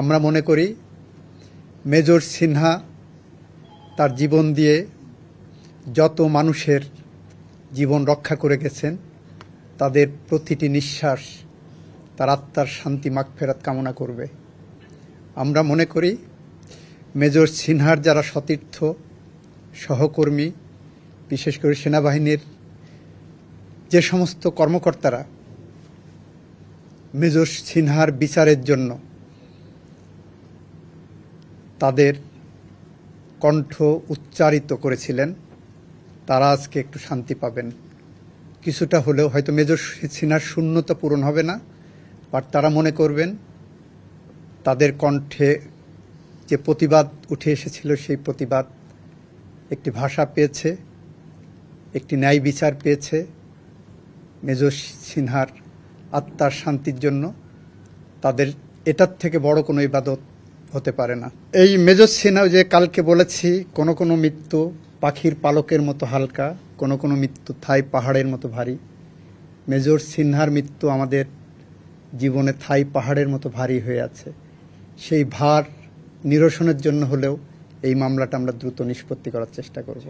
আমরা মনে করি মেজর সিনহা তার জীবন দিয়ে যত মানুষের জীবন রক্ষা করে গেছেন তাদের প্রতিটি নিঃশ্বাস তার আত্মার শান্তি মাগফিরাত কামনা করবে। আমরা মনে করি মেজর সিনহার যারা সতীর্থ সহকর্মী, বিশেষ করে সেনাবাহিনীর যে সমস্ত কর্মকর্তারা মেজর সিনহার বিচারের জন্য তাদের কণ্ঠ উচ্চারিত করেছিলেন, তারা আজকে একটু শান্তি পাবেন। কিছুটা হলেও হয়তো মেজর সিনহার শূন্যতা পূরণ হবে না, বাট তারা মনে করবেন তাদের কণ্ঠে যে প্রতিবাদ উঠে এসেছিল সেই প্রতিবাদ একটি ভাষা পেয়েছে, একটি ন্যায় বিচার পেয়েছে। মেজর সিনহার আত্মার শান্তির জন্য তাদের এটার থেকে বড় কোনো ইবাদত হতে পারে না। এই মেজর সিনহা যে কালকে বলেছি, কোনো কোনো মৃত্যু পাখির পালকের মতো হালকা, কোনো কোনো মৃত্যু থাই পাহাড়ের মতো ভারী। মেজর সিনহার মৃত্যু আমাদের জীবনে থাই পাহাড়ের মতো ভারী হয়ে আছে। সেই ভার নিরসনের জন্য হলেও এই মামলাটা আমরা দ্রুত নিষ্পত্তি করার চেষ্টা করব।